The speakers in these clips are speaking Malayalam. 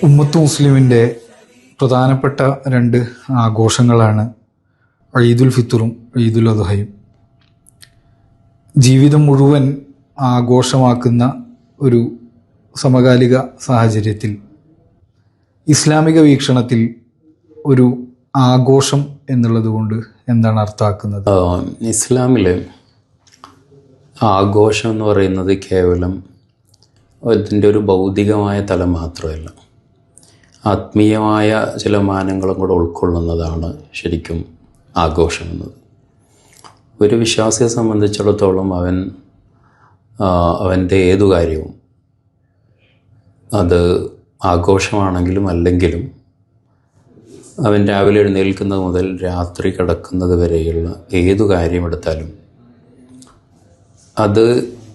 ഉമ്മത്ത് മുസ്ലിമിൻ്റെ പ്രധാനപ്പെട്ട രണ്ട് ആഘോഷങ്ങളാണ് ഈദുൽ ഫിത്തറും ഈദുൽ അദ്ഹയും. ജീവിതം മുഴുവൻ ആഘോഷമാക്കുന്ന ഒരു സമകാലിക സാഹചര്യത്തിൽ ഇസ്ലാമിക വീക്ഷണത്തിൽ ഒരു ആഘോഷം എന്നുള്ളത് കൊണ്ട് എന്താണ് അർത്ഥമാക്കുന്നത്? ഇസ്ലാമിൽ ആഘോഷം എന്ന് പറയുന്നത് കേവലം അതിൻ്റെ ഒരു ഭൗതികമായ തലം മാത്രമല്ല, ആത്മീയമായ ചില മാനങ്ങളും കൂടെ ഉൾക്കൊള്ളുന്നതാണ് ശരിക്കും ആഘോഷം എന്നത്. ഒരു വിശ്വാസിയെ സംബന്ധിച്ചിടത്തോളം അവൻ്റെ ഏതു കാര്യവും, അത് ആഘോഷമാണെങ്കിലും അല്ലെങ്കിലും, അവൻ രാവിലെ എഴുന്നേൽക്കുന്നത് മുതൽ രാത്രി കിടക്കുന്നത് വരെയുള്ള ഏതു കാര്യമെടുത്താലും അത്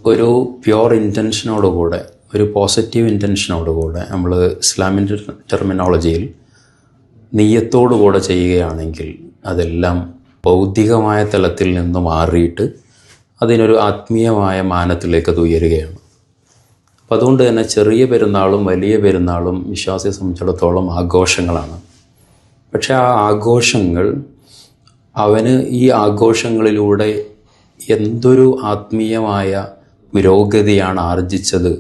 ഒരു പ്യുവർ ഇൻറ്റൻഷനോടുകൂടെ, ഒരു പോസിറ്റീവ് ഇൻറ്റൻഷനോടുകൂടെ, നമ്മൾ ഇസ്ലാമിൻ്റെ ടെർമിനോളജിയിൽ നിയ്യത്തോടുകൂടെ ചെയ്യുകയാണെങ്കിൽ അതെല്ലാം ഭൗതികമായ തലത്തിൽ നിന്ന് മാറിയിട്ട് അതിനൊരു ആത്മീയമായ മാനത്തിലേക്ക് അത് ഉയരുകയാണ്. അപ്പം അതുകൊണ്ട് തന്നെ ചെറിയ പെരുന്നാളും വലിയ പെരുന്നാളും വിശ്വാസിയെ സംബന്ധിച്ചിടത്തോളം ആഘോഷങ്ങളാണ്. പക്ഷെ ആ ആഘോഷങ്ങൾ അവന് ഈ ആഘോഷങ്ങളിലൂടെ എന്തൊരു ആത്മീയമായ പുരോഗതിയാണ് ആർജിച്ചത്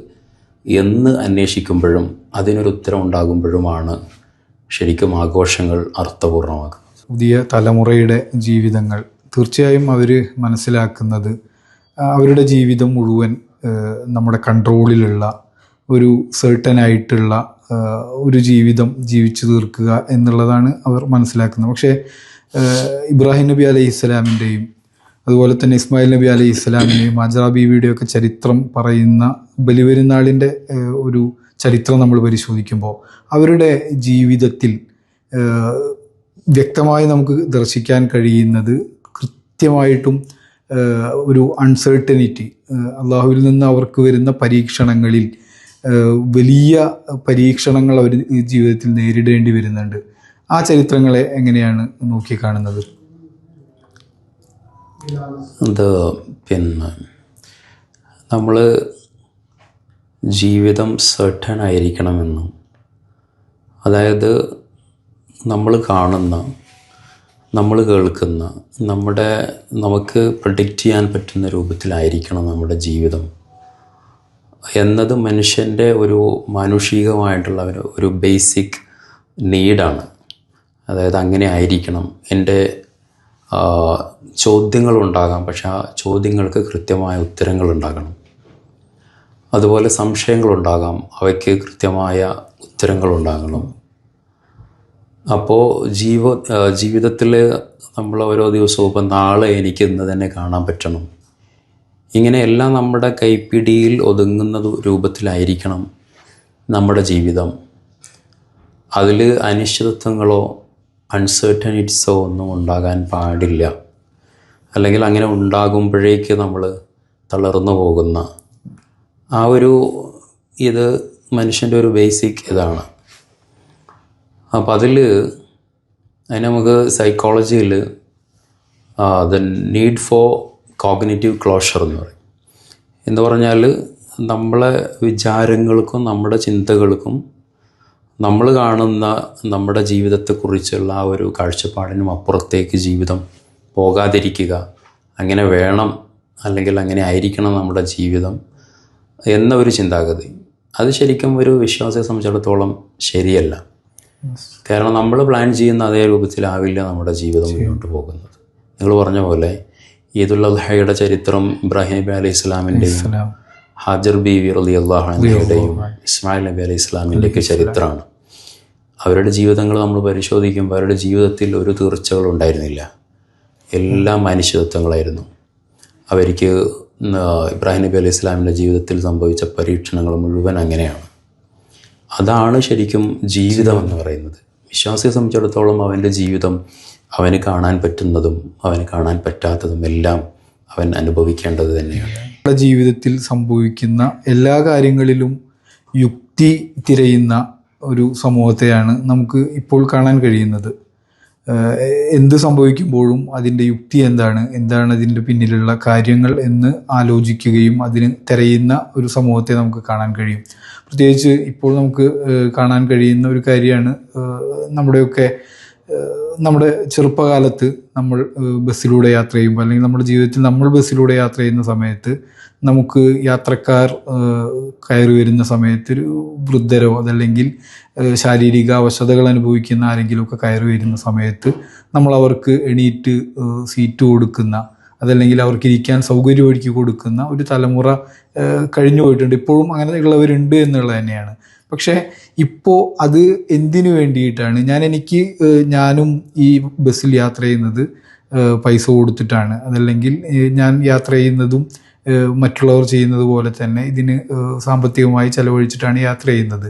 എന്ന് അന്വേഷിക്കുമ്പോഴും അതിനൊരു ഉത്തരം ഉണ്ടാകുമ്പോഴുമാണ് ശരിക്കും ആഘോഷങ്ങൾ അർത്ഥപൂർണമാകുന്നത്. പുതിയ തലമുറയുടെ ജീവിതങ്ങൾ തീർച്ചയായും അവർ മനസ്സിലാക്കുന്നത് അവരുടെ ജീവിതം മുഴുവൻ നമ്മുടെ കൺട്രോളിലുള്ള ഒരു സെർട്ടനായിട്ടുള്ള ഒരു ജീവിതം ജീവിച്ചു തീർക്കുക എന്നുള്ളതാണ് അവർ മനസ്സിലാക്കുന്നത്. പക്ഷേ ഇബ്രാഹിം നബി അലൈഹി ഇസ്ലാമിൻ്റെയും അതുപോലെ തന്നെ ഇസ്മായിൽ നബി അലൈഹി ഇസ്ലാമിൻ്റെയും ഹാജറ ബീവിയുടെയൊക്കെ ചരിത്രം പറയുന്ന ബലിപെരുന്നാളിൻ്റെ ഒരു ചരിത്രം നമ്മൾ പരിശോധിക്കുമ്പോൾ അവരുടെ ജീവിതത്തിൽ വ്യക്തമായി നമുക്ക് ദർശിക്കാൻ കഴിയുന്നത് കൃത്യമായിട്ടും ഒരു അൺസർട്ടനിറ്റി, അള്ളാഹുവിൽ നിന്ന് അവർക്ക് വരുന്ന പരീക്ഷണങ്ങളിൽ വലിയ പരീക്ഷണങ്ങൾ അവർ ജീവിതത്തിൽ നേരിടേണ്ടി വരുന്നുണ്ട്. ആ ചരിത്രങ്ങളെ എങ്ങനെയാണ് നോക്കിക്കാണുന്നത്? പിന്നെ നമ്മൾ ജീവിതം സർട്ടൺ ആയിരിക്കണമെന്നും, അതായത് നമ്മൾ കാണുന്ന, നമ്മൾ കേൾക്കുന്ന, നമുക്ക് പ്രഡിക്റ്റ് ചെയ്യാൻ പറ്റുന്ന രൂപത്തിലായിരിക്കണം നമ്മുടെ ജീവിതം എന്നത് മനുഷ്യൻ്റെ ഒരു മാനുഷികമായിട്ടുള്ള ഒരു ബേസിക് നീഡാണ്. അതായത് അങ്ങനെ ആയിരിക്കണം. എൻ്റെ ചോദ്യങ്ങളുണ്ടാകാം, പക്ഷെ ആ ചോദ്യങ്ങൾക്ക് കൃത്യമായ ഉത്തരങ്ങളുണ്ടാകണം. അതുപോലെ സംശയങ്ങളുണ്ടാകാം, അവയ്ക്ക് കൃത്യമായ ഉത്തരങ്ങളുണ്ടാകണം. അപ്പോൾ ജീവിതത്തിൽ നമ്മൾ ഓരോ ദിവസവും ഇപ്പം നാളെ എനിക്ക് ഇന്ന് തന്നെ കാണാൻ പറ്റണം, ഇങ്ങനെയെല്ലാം നമ്മുടെ കൈപ്പിടിയിൽ ഒതുങ്ങുന്ന രൂപത്തിലായിരിക്കണം നമ്മുടെ ജീവിതം. അതിൽ അനിശ്ചിതത്വങ്ങളോ അൺസർട്ടനിറ്റീസോ ഒന്നും ഉണ്ടാകാൻ പാടില്ല. അല്ലെങ്കിൽ അങ്ങനെ ഉണ്ടാകുമ്പോഴേക്ക് നമ്മൾ തളർന്നു പോകുന്ന ഇത് മനുഷ്യൻ്റെ ഒരു ബേസിക് ഇതാണ്. അപ്പം അതിന് നമുക്ക് സൈക്കോളജിയിൽ the need for cognitive closure എന്ന് പറഞ്ഞാൽ നമ്മളെ വിചാരങ്ങൾക്കും നമ്മുടെ ചിന്തകൾക്കും നമ്മൾ കാണുന്ന നമ്മുടെ ജീവിതത്തെക്കുറിച്ചുള്ള ആ ഒരു കാഴ്ചപ്പാടിനും അപ്പുറത്തേക്ക് ജീവിതം പോകാതിരിക്കുക, അങ്ങനെ വേണം അല്ലെങ്കിൽ അങ്ങനെ ആയിരിക്കണം നമ്മുടെ ജീവിതം എന്ന ഒരു ചിന്താഗതി, അത് ശരിക്കും ഒരു വിശ്വാസിയെ സംബന്ധിച്ചിടത്തോളം ശരിയല്ല. കാരണം നമ്മൾ പ്ലാൻ ചെയ്യുന്ന അതേ രൂപത്തിലാവില്ല നമ്മുടെ ജീവിതം മുന്നോട്ട് പോകുന്നത്. നിങ്ങൾ പറഞ്ഞ പോലെ ഈദുൽ അദ്ഹയുടെ ചരിത്രം ഇബ്രാഹിം നബി അലൈഹി ഇസ്ലാമിൻ്റെയും ഹാജർ ബീവി റളിയല്ലാഹു അൻഹയുടെയും ഇസ്മായിൽ നബി അലൈഹി ഇസ്ലാമിൻ്റെയൊക്കെ ചരിത്രമാണ്. അവരുടെ ജീവിതങ്ങൾ നമ്മൾ പരിശോധിക്കുമ്പോൾ അവരുടെ ജീവിതത്തിൽ ഒരു തീർച്ചകളും ഉണ്ടായിരുന്നില്ല, എല്ലാം അനിശ്ചിതത്വങ്ങളായിരുന്നു. അവർക്ക് ഇബ്രാഹിം നബി അലൈഹി ഇസ്ലാമിൻ്റെ ജീവിതത്തിൽ സംഭവിച്ച പരീക്ഷണങ്ങൾ മുഴുവൻ അങ്ങനെയാണ്. അതാണ് ശരിക്കും ജീവിതം എന്ന് പറയുന്നത്. വിശ്വാസിയെ സംബന്ധിച്ചിടത്തോളം അവൻ്റെ ജീവിതം അവന് കാണാൻ പറ്റുന്നതും അവന് കാണാൻ പറ്റാത്തതും എല്ലാം അവൻ അനുഭവിക്കേണ്ടത് തന്നെയാണ്. ജീവിതത്തിൽ സംഭവിക്കുന്ന എല്ലാ കാര്യങ്ങളിലും യുക്തി തിരയുന്ന ഒരു സമൂഹത്തെയാണ് നമുക്ക് ഇപ്പോൾ കാണാൻ കഴിയുന്നത്. എന്ത് സംഭവിക്കുമ്പോഴും അതിൻ്റെ യുക്തി എന്താണ് അതിൻ്റെ പിന്നിലുള്ള കാര്യങ്ങൾ എന്ന് ആലോചിക്കുകയും അതിന് തിരയുന്ന ഒരു സമൂഹത്തെ നമുക്ക് കാണാൻ കഴിയും. പ്രത്യേകിച്ച് ഇപ്പോൾ നമുക്ക് കാണാൻ കഴിയുന്ന ഒരു കാര്യമാണ് നമ്മുടെ ചെറുപ്പകാലത്ത് നമ്മൾ ബസ്സിലൂടെ യാത്ര ചെയ്യുമ്പോൾ, അല്ലെങ്കിൽ നമ്മുടെ ജീവിതത്തിൽ നമ്മൾ ബസ്സിലൂടെ യാത്ര ചെയ്യുന്ന സമയത്ത് നമുക്ക് യാത്രക്കാർ കയറി വരുന്ന സമയത്ത് ഒരു വൃദ്ധരോ അതല്ലെങ്കിൽ ശാരീരിക അവശതകൾ അനുഭവിക്കുന്ന ആരെങ്കിലുമൊക്കെ കയറി വരുന്ന സമയത്ത് നമ്മൾ അവർക്ക് എണീറ്റ് സീറ്റ് കൊടുക്കുന്ന, അതല്ലെങ്കിൽ അവർക്ക് ഇരിക്കാൻ സൗകര്യം ഒരുക്കി കൊടുക്കുന്ന ഒരു തലമുറ കഴിഞ്ഞു പോയിട്ടുണ്ട്. ഇപ്പോഴും അങ്ങനെയുള്ളവരുണ്ട് എന്നുള്ളത് തന്നെയാണ്. പക്ഷേ ഇപ്പോൾ അത് എന്തിനു വേണ്ടിയിട്ടാണ്? ഞാനും ഈ ബസ്സിൽ യാത്ര ചെയ്യുന്നത് പൈസ കൊടുത്തിട്ടാണ്, അതല്ലെങ്കിൽ ഞാൻ യാത്ര ചെയ്യുന്നതും മറ്റുള്ളവർ ചെയ്യുന്നത് പോലെ തന്നെ ഇതിന് സാമ്പത്തികമായി ചെലവഴിച്ചിട്ടാണ് യാത്ര ചെയ്യുന്നത്.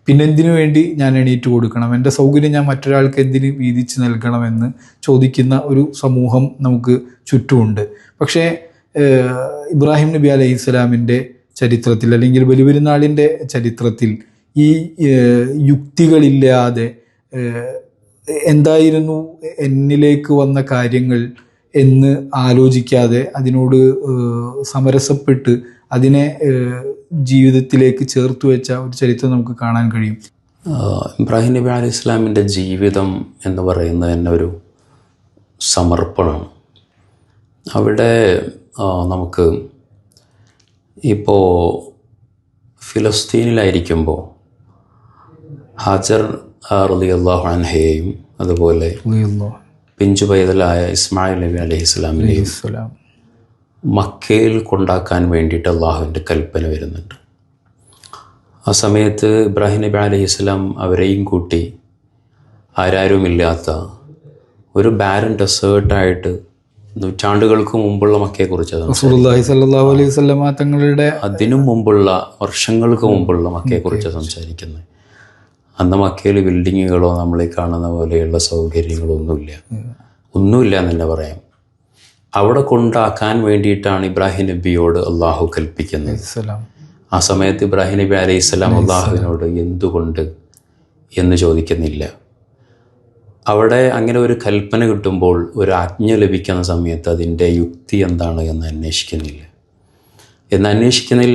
പിന്നെ എന്തിനു വേണ്ടി ഞാൻ എണീറ്റ് കൊടുക്കണം? എൻ്റെ സൗകര്യം ഞാൻ മറ്റൊരാൾക്ക് എന്തിന് വീതിച്ച് നൽകണമെന്ന് ചോദിക്കുന്ന ഒരു സമൂഹം നമുക്ക് ചുറ്റുമുണ്ട്. പക്ഷേ ഇബ്രാഹിം നബി അലൈഹി സ്വലാമിൻ്റെ ചരിത്രത്തിൽ, അല്ലെങ്കിൽ ബലിപെരുന്നാളിൻ്റെ ചരിത്രത്തിൽ ഈ യുക്തികളില്ലാതെ എന്തായിരുന്നു എന്നിലേക്ക് വന്ന കാര്യങ്ങൾ എന്ന് ആലോചിക്കാതെ അതിനോട് സമരസപ്പെട്ട് അതിനെ ജീവിതത്തിലേക്ക് ചേർത്ത് വെച്ച ഒരു ചരിത്രം നമുക്ക് കാണാൻ കഴിയും. ഇബ്രാഹിം നബി അലൈഹി ഇസ്ലാമിൻ്റെ ജീവിതം എന്ന് പറയുന്നത് തന്നെ ഒരു സമർപ്പണമാണ്. അവിടെ നമുക്ക് ഇപ്പോൾ ഫിലസ്തീനിലായിരിക്കുമ്പോൾ ഹാജർ റളിയല്ലാഹു അൻഹയെയും അതുപോലെ പിഞ്ചു പൈതലായ ഇസ്മായിൽ നബി അലൈഹി ഇസ്ലാമിനെയും മക്കയിൽ കൊണ്ടാക്കാൻ വേണ്ടിയിട്ട് അള്ളാഹുവിൻ്റെ കൽപ്പന വരുന്നുണ്ട്. ആ സമയത്ത് ഇബ്രാഹിം നബി അലൈഹി ഇസ്ലാം അവരെയും കൂട്ടി ആരാരുമില്ലാത്ത ഒരു ബാരൻ ഡെസേർട്ടായിട്ട് നൂറ്റാണ്ടുകൾക്ക് മുമ്പുള്ള മക്കയെക്കുറിച്ച് തങ്ങളുടെ അതിനു മുമ്പുള്ള വർഷങ്ങൾക്ക് മുമ്പുള്ള മക്കയെക്കുറിച്ച് സംസാരിക്കുന്നത്. അന്ന് മക്കയിൽ ബിൽഡിങ്ങുകളോ നമ്മളീ കാണുന്ന പോലെയുള്ള സൗകര്യങ്ങളോ ഒന്നുമില്ല എന്ന് തന്നെ പറയാം. അവിടെ കൊണ്ടാക്കാൻ വേണ്ടിയിട്ടാണ് ഇബ്രാഹിം നബിയോട് അള്ളാഹു കൽപ്പിക്കുന്നത്. ആ സമയത്ത് ഇബ്രാഹിം നബി അലൈഹി സ്വലാം അള്ളാഹുവിനോട് എന്തുകൊണ്ട് എന്ന് ചോദിക്കുന്നില്ല. അവിടെ അങ്ങനെ ഒരു കൽപ്പന കിട്ടുമ്പോൾ, ഒരു ആജ്ഞ ലഭിക്കുന്ന സമയത്ത് അതിൻ്റെ യുക്തി എന്താണ് എന്ന് അന്വേഷിക്കുന്നില്ല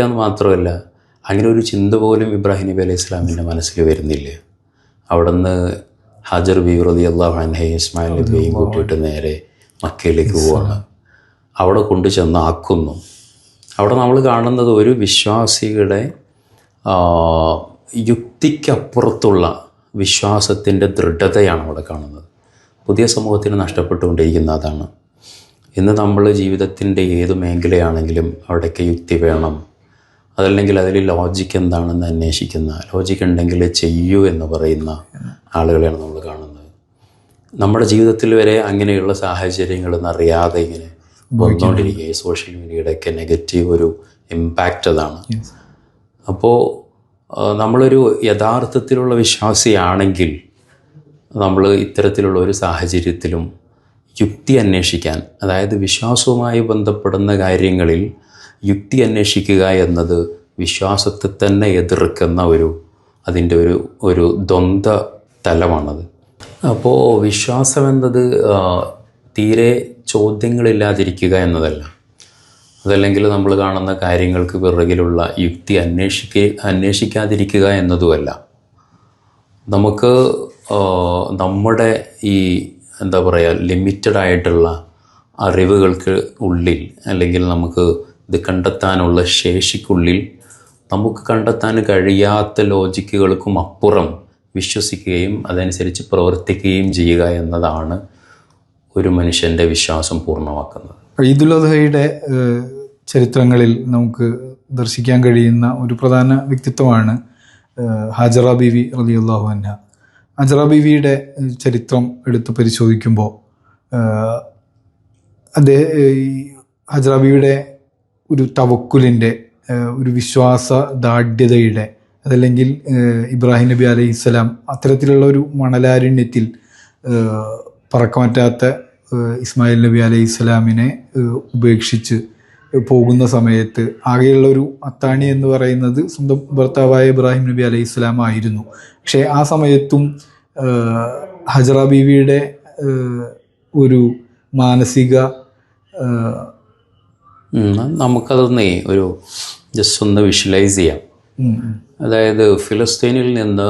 എന്ന് മാത്രമല്ല, അങ്ങനെ ഒരു ചിന്ത പോലും ഇബ്രാഹിം നബി അലൈഹി സ്വലാമിൻ്റെ മനസ്സിൽ വരുന്നില്ല. അവിടെ നിന്ന് ഹാജർ ബീവി റളിയല്ലാഹു അൻഹയും ഇസ്മായിൽ നബിയെയും കൂട്ടിയിട്ട് നേരെ മക്കയിലേക്ക് പോവാണ്. അവിടെ കൊണ്ടു ചെന്ന് ആക്കുന്നു. അവിടെ നമ്മൾ കാണുന്നത് ഒരു വിശ്വാസിയുടെ യുക്തിക്കപ്പുറത്തുള്ള വിശ്വാസത്തിൻ്റെ ദൃഢതയാണ് അവിടെ കാണുന്നത്. പുതിയ സമൂഹത്തിന് നഷ്ടപ്പെട്ടുകൊണ്ടിരിക്കുന്ന അതാണ്. ഇന്ന് നമ്മൾ ജീവിതത്തിൻ്റെ ഏത് മേഖലയാണെങ്കിലും അവിടേക്ക് യുക്തി വേണം, അതല്ലെങ്കിൽ അതിൽ ലോജിക്ക് എന്താണെന്ന് അന്വേഷിക്കുന്ന, ലോജിക്ക് ഉണ്ടെങ്കിൽ ചെയ്യൂ എന്ന് പറയുന്ന ആളുകളെയാണ് നമ്മൾ കാണുന്നത്. നമ്മുടെ ജീവിതത്തിൽ വരെ അങ്ങനെയുള്ള സാഹചര്യങ്ങളെന്നറിയാതെ ഇങ്ങനെ വന്നുകൊണ്ടിരിക്കുക. ഈ സോഷ്യൽ മീഡിയയുടെയൊക്കെ നെഗറ്റീവ് ഒരു ഇമ്പാക്റ്റ് അതാണ്. അപ്പോൾ നമ്മളൊരു യഥാർത്ഥത്തിലുള്ള വിശ്വാസിയാണെങ്കിൽ നമ്മൾ ഇത്തരത്തിലുള്ള ഒരു സാഹചര്യത്തിലും യുക്തി അന്വേഷിക്കാൻ, അതായത് വിശ്വാസവുമായി ബന്ധപ്പെടുന്ന കാര്യങ്ങളിൽ യുക്തി അന്വേഷിക്കുക എന്നത് വിശ്വാസത്തെ തന്നെ എതിർക്കുന്ന അതിൻ്റെ ഒരു ദ്വന്ദ്വ തലമാണത്. അപ്പോൾ വിശ്വാസം എന്നത് തീരെ ചോദ്യങ്ങളില്ലാതിരിക്കുക എന്നതല്ല, അതല്ലെങ്കിൽ നമ്മൾ കാണുന്ന കാര്യങ്ങൾക്ക് പിറകിലുള്ള യുക്തി അന്വേഷിക്കാതിരിക്കുക എന്നതുമല്ല. നമുക്ക് നമ്മുടെ ഈ എന്താ പറയുക ലിമിറ്റഡ് ആയിട്ടുള്ള അറിവുകൾക്ക് ഉള്ളിൽ, അല്ലെങ്കിൽ നമുക്ക് ഇത് കണ്ടെത്താനുള്ള ശേഷിക്കുള്ളിൽ നമുക്ക് കണ്ടെത്താൻ കഴിയാത്ത ലോജിക്കുകൾക്കും അപ്പുറം വിശ്വസിക്കുകയും അതനുസരിച്ച് പ്രവർത്തിക്കുകയും ചെയ്യുക എന്നതാണ് ഒരു മനുഷ്യൻ്റെ വിശ്വാസം പൂർണ്ണമാക്കുന്നത്. ഈദുൽ അദ്ഹയുടെ ചരിത്രങ്ങളിൽ നമുക്ക് ദർശിക്കാൻ കഴിയുന്ന ഒരു പ്രധാന വ്യക്തിത്വമാണ് ഹാജറ ബീവി റളിയല്ലാഹു അൻഹ. ഹാജറ ബീവിയുടെ ചരിത്രം എടുത്ത് പരിശോധിക്കുമ്പോൾ ഹാജറ ബീവിയുടെ ഒരു തവക്കുലിൻ്റെ, ഒരു വിശ്വാസ ദാഢ്യതയുടെ, അതല്ലെങ്കിൽ ഇബ്രാഹിം നബി അലൈഹി സ്വലാം അത്തരത്തിലുള്ള ഒരു മണലാരണ്യത്തിൽ പറക്കമറ്റാത്ത ഇസ്മായിൽ നബി അലൈഹി സ്വലാമിനെ ഉപേക്ഷിച്ച് പോകുന്ന സമയത്ത് ആകെയുള്ളൊരു അത്താണി എന്ന് പറയുന്നത് സ്വന്തം ഭർത്താവായ ഇബ്രാഹിം നബി അലൈഹി സ്വലാം ആയിരുന്നു. പക്ഷേ ആ സമയത്തും ഹജറ ബീവിയുടെ ഒരു മാനസിക നമുക്കതൊന്നേ ഒരു ജസ്റ്റ് ഒന്ന് വിഷ്വലൈസ് ചെയ്യാം. അതായത് ഫിലിസ്തീനിൽ നിന്ന്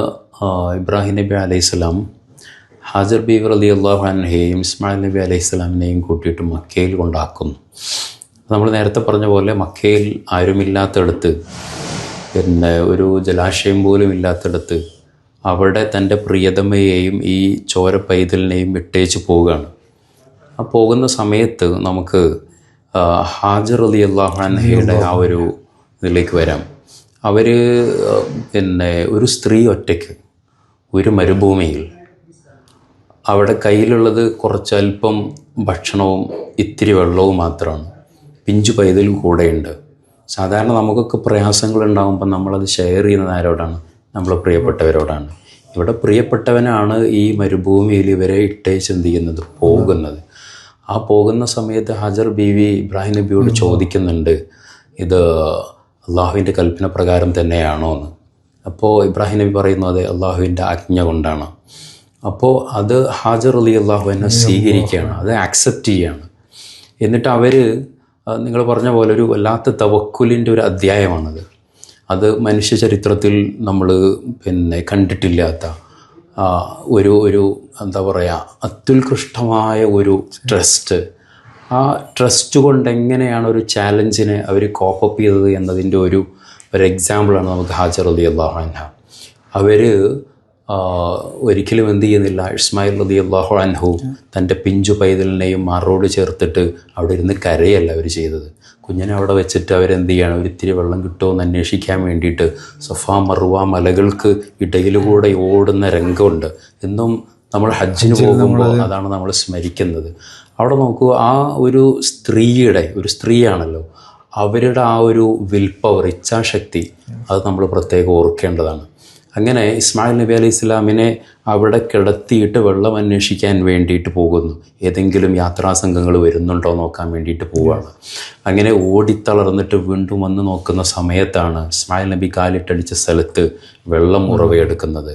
ഇബ്രാഹിം നബി അലൈഹിസ്സലാം ഹാജർ ബീവി റളിയല്ലാഹു അൻഹയെയും ഇസ്മായിൽ നബി അലൈഹിസ്സലാമിനെയും കൂട്ടിയിട്ട് മക്കയിൽ കൊണ്ടാക്കുന്നു. നമ്മൾ നേരത്തെ പറഞ്ഞ പോലെ മക്കയിൽ ആരുമില്ലാത്തടത്ത്, പിന്നെ ഒരു ജലാശയം പോലും ഇല്ലാത്തടത്ത് അവിടെ തൻ്റെ പ്രിയതമയെയും ഈ ചോര പൈതലിനെയും വിട്ടേച്ച് പോവുകയാണ്. ആ പോകുന്ന സമയത്ത് നമുക്ക് ഹാജർ റളിയല്ലാഹു അൻഹയുടെ ആ ഒരു ഇതിലേക്ക് വരാം. അവർ പിന്നെ ഒരു സ്ത്രീ ഒറ്റയ്ക്ക് ഒരു മരുഭൂമിയിൽ, അവിടെ കയ്യിലുള്ളത് കുറച്ചല്പം ഭക്ഷണവും ഇത്തിരി വെള്ളവും മാത്രമാണ്. പിഞ്ചു പൈതലും കൂടെയുണ്ട്. സാധാരണ നമുക്കൊക്കെ പ്രയാസങ്ങൾ ഉണ്ടാകുമ്പോൾ നമ്മളത് ഷെയർ ചെയ്യുന്നത് ആരോടാണ്? നമ്മളെ പ്രിയപ്പെട്ടവരോടാണ്. ഇവിടെ പ്രിയപ്പെട്ടവനാണ് ഈ മരുഭൂമിയിൽ ഇവരെ ഇട്ടേച്ച് എന്ത് ചെയ്യുന്നത്, പോകുന്നത്. ആ പോകുന്ന സമയത്ത് ഹാജർ ബീവി ഇബ്രാഹിം നബിയോട് ചോദിക്കുന്നുണ്ട്, ഇത് അള്ളാഹുവിൻ്റെ കൽപ്പന പ്രകാരം തന്നെയാണോ എന്ന്. അപ്പോൾ ഇബ്രാഹിം നബി പറയുന്നത് അള്ളാഹുവിൻ്റെ ആജ്ഞ കൊണ്ടാണ്. അപ്പോൾ അത് ഹാജർ റളിയല്ലാഹു അൻഹ സ്വീകരിക്കുകയാണ്, അത് ആക്സെപ്റ്റ് ചെയ്യുകയാണ്. എന്നിട്ട് അവർ നിങ്ങൾ പറഞ്ഞ പോലെ ഒരു വല്ലാത്ത തവക്കുലിൻ്റെ ഒരു അധ്യായമാണത്. അത് മനുഷ്യ ചരിത്രത്തിൽ നമ്മൾ പിന്നെ കണ്ടിട്ടില്ലാത്ത ഒരു എന്താ പറയുക, അത്യുത്കൃഷ്ടമായ ഒരു ട്രസ്റ്റ്. ആ ട്രസ്റ്റ് കൊണ്ട് എങ്ങനെയാണ് ഒരു ചാലഞ്ചിനെ അവർ കോപ്പപ്പ് ചെയ്തത് എന്നതിൻ്റെ ഒരു എക്സാമ്പിളാണ് നമുക്ക് ഹാജർ റളിയല്ലാഹു അൻഹ. അവർ ഒരിക്കലും എന്ത് ചെയ്യുന്നില്ല, ഇസ്മായിൽ റളിയല്ലാഹു അൻഹു തൻ്റെ പിഞ്ചു പൈതലിനെയും മാറോട് ചേർത്തിട്ട് അവിടെ ഇരുന്ന് കരയല്ല അവർ ചെയ്തത്. കുഞ്ഞിനെ അവിടെ വെച്ചിട്ട് അവരെന്ത് ചെയ്യണം, ഒരിത്തിരി വെള്ളം കിട്ടുമോ എന്ന് അന്വേഷിക്കാൻ വേണ്ടിയിട്ട് സഫാ മറുവ മലകൾക്ക് ഇടയിലൂടെ ഓടുന്ന രംഗമുണ്ട്. ഇന്നും നമ്മൾ ഹജ്ജിന് പോകുമ്പോൾ അതാണ് നമ്മൾ സ്മരിക്കുന്നത്. അവിടെ നോക്കൂ, ആ ഒരു സ്ത്രീയാണല്ലോ, അവരുടെ ആ ഒരു വിൽ പവർ, ഇച്ഛാശക്തി, അത് നമ്മൾ പ്രത്യേകം ഓർക്കേണ്ടതാണ്. അങ്ങനെ ഇസ്മായിൽ നബി അലൈഹി ഇസ്ലാമിനെ അവിടെ കിടത്തിയിട്ട് വെള്ളം അന്വേഷിക്കാൻ വേണ്ടിയിട്ട് പോകുന്നു. ഏതെങ്കിലും യാത്രാ സംഘങ്ങൾ വരുന്നുണ്ടോ നോക്കാൻ വേണ്ടിയിട്ട് പോവുകയാണ്. അങ്ങനെ ഓടിത്തളർന്നിട്ട് വീണ്ടും വന്ന് നോക്കുന്ന സമയത്താണ് ഇസ്മായിൽ നബി കാലിട്ടടിച്ച സ്ഥലത്ത് വെള്ളം ഉറവയെടുക്കുന്നത്.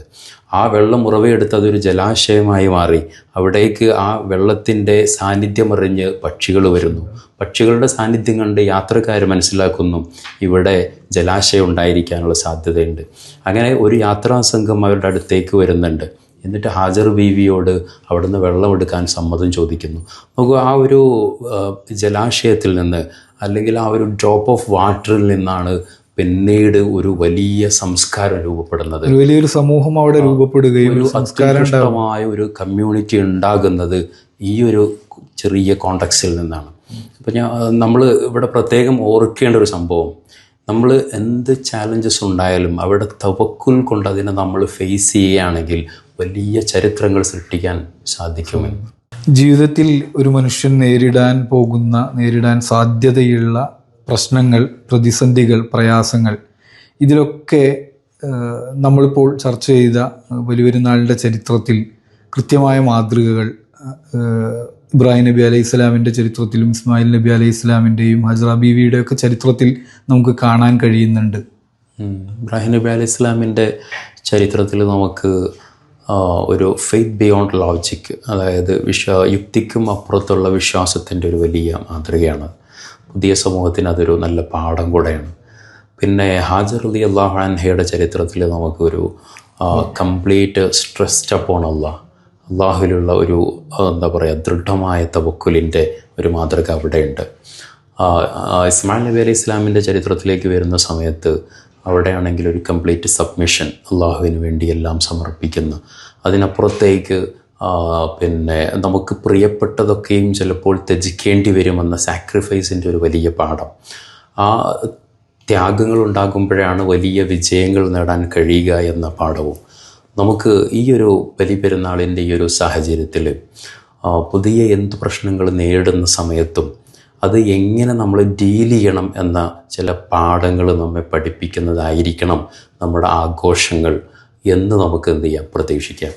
ആ വെള്ളം ഉറവയെടുത്ത് അതൊരു ജലാശയമായി മാറി. അവിടേക്ക് ആ വെള്ളത്തിൻ്റെ സാന്നിധ്യം അറിഞ്ഞ് പക്ഷികൾ വരുന്നു. പക്ഷികളുടെ സാന്നിധ്യം കണ്ട് യാത്രക്കാർ മനസ്സിലാക്കുന്നു ഇവിടെ ജലാശയം ഉണ്ടായിരിക്കാനുള്ള സാധ്യതയുണ്ട്. അങ്ങനെ ഒരു യാത്രാ സംഘം അവരുടെ അടുത്തേക്ക് വരുന്നുണ്ട്. എന്നിട്ട് ഹാജർ ബീവിയോട് അവിടുന്ന് വെള്ളം എടുക്കാൻ സമ്മതം ചോദിക്കുന്നു. നമുക്ക് ആ ഒരു ജലാശയത്തിൽ നിന്ന്, അല്ലെങ്കിൽ ആ ഒരു ഡ്രോപ്പ് ഓഫ് വാട്ടറിൽ നിന്നാണ് പിന്നീട് ഒരു വലിയ സംസ്കാരം രൂപപ്പെടുന്നത്. വലിയൊരു സമൂഹം അവിടെ രൂപപ്പെടുകയും ഒരു അത്യുത്കൃഷ്ടമായ ഒരു കമ്മ്യൂണിറ്റി ഉണ്ടാകുന്നത് ഈ ഒരു ചെറിയ കോണ്ടക്സിൽ നിന്നാണ്. അപ്പം നമ്മൾ ഇവിടെ പ്രത്യേകം ഓർക്കേണ്ട ഒരു സംഭവം, നമ്മൾ എന്ത് ചാലഞ്ചസ് ഉണ്ടായാലും അവിടെ തവക്കുൽ കൊണ്ട് അതിനെ നമ്മൾ ഫേസ് ചെയ്യുകയാണെങ്കിൽ വലിയ ചരിത്രങ്ങൾ സൃഷ്ടിക്കാൻ സാധിക്കുമെന്ന്. ജീവിതത്തിൽ ഒരു മനുഷ്യൻ നേരിടാൻ സാധ്യതയുള്ള പ്രശ്നങ്ങൾ, പ്രതിസന്ധികൾ, പ്രയാസങ്ങൾ, ഇതിലൊക്കെ നമ്മളിപ്പോൾ ചർച്ച ചെയ്ത വലിയൊരുനാളിൻ്റെ ചരിത്രത്തിൽ കൃത്യമായ മാതൃകകൾ ഇബ്രാഹിം നബി അലൈഹി ഇസ്ലാമിൻ്റെ ചരിത്രത്തിലും ഇസ്മായിൽ നബി അലൈഹി ഇസ്ലാമിൻ്റെയും ഹജറ ബീവിയുടെയൊക്കെ ചരിത്രത്തിൽ നമുക്ക് കാണാൻ കഴിയുന്നുണ്ട്. ഇബ്രാഹിം നബി അലൈഹി ഇസ്ലാമിൻ്റെ ചരിത്രത്തിൽ നമുക്ക് ഒരു ഫെയ്ത്ത് ബിയോണ്ട് ലോജിക്, അതായത് യുക്തിക്കും അപ്പുറത്തുള്ള വിശ്വാസത്തിൻ്റെ ഒരു വലിയ മാതൃകയാണ്. പുതിയ സമൂഹത്തിന് അതൊരു നല്ല പാഠം കൂടെയാണ്. പിന്നെ ഹാജർ റളിയല്ലാഹു അൻഹയുടെ ചരിത്രത്തിൽ നമുക്കൊരു കംപ്ലീറ്റ് സ്ട്രെസ്ഡ് അപ്പോൺ അള്ളാഹുവിലുള്ള ഒരു എന്താ പറയുക, ദൃഢമായ തവക്കുലിൻ്റെ ഒരു മാതൃക അവിടെയുണ്ട്. ഇസ്മായിൽ നബി അലൈഹി ഇസ്ലാമിൻ്റെ ചരിത്രത്തിലേക്ക് വരുന്ന സമയത്ത് അവിടെയാണെങ്കിൽ ഒരു കംപ്ലീറ്റ് സബ്മിഷൻ, അള്ളാഹുവിന് വേണ്ടി എല്ലാം സമർപ്പിക്കുന്ന, അതിനപ്പുറത്തേക്ക് പിന്നെ നമുക്ക് പ്രിയപ്പെട്ടതൊക്കെയും ചിലപ്പോൾ ത്യജിക്കേണ്ടി വരുമെന്ന സാക്രിഫൈസിൻ്റെ ഒരു വലിയ പാഠം. ആ ത്യാഗങ്ങൾ ഉണ്ടാകുമ്പോഴാണ് വലിയ വിജയങ്ങൾ നേടാൻ കഴിയുക എന്ന പാഠവും നമുക്ക് ഈ ഒരു ബലിപെരുന്നാളിൻ്റെ ഈ ഒരു സാഹചര്യത്തിൽ പുതിയ എന്ത് പ്രശ്നങ്ങൾ നേരിടുന്ന സമയത്തും അത് എങ്ങനെ നമ്മൾ ഡീൽ ചെയ്യണം എന്ന ചില പാഠങ്ങൾ നമ്മെ പഠിപ്പിക്കുന്നതായിരിക്കണം നമ്മുടെ ആഘോഷങ്ങൾ എന്ന് നമുക്ക് എന്ത് ചെയ്യാം, പ്രതീക്ഷിക്കാം.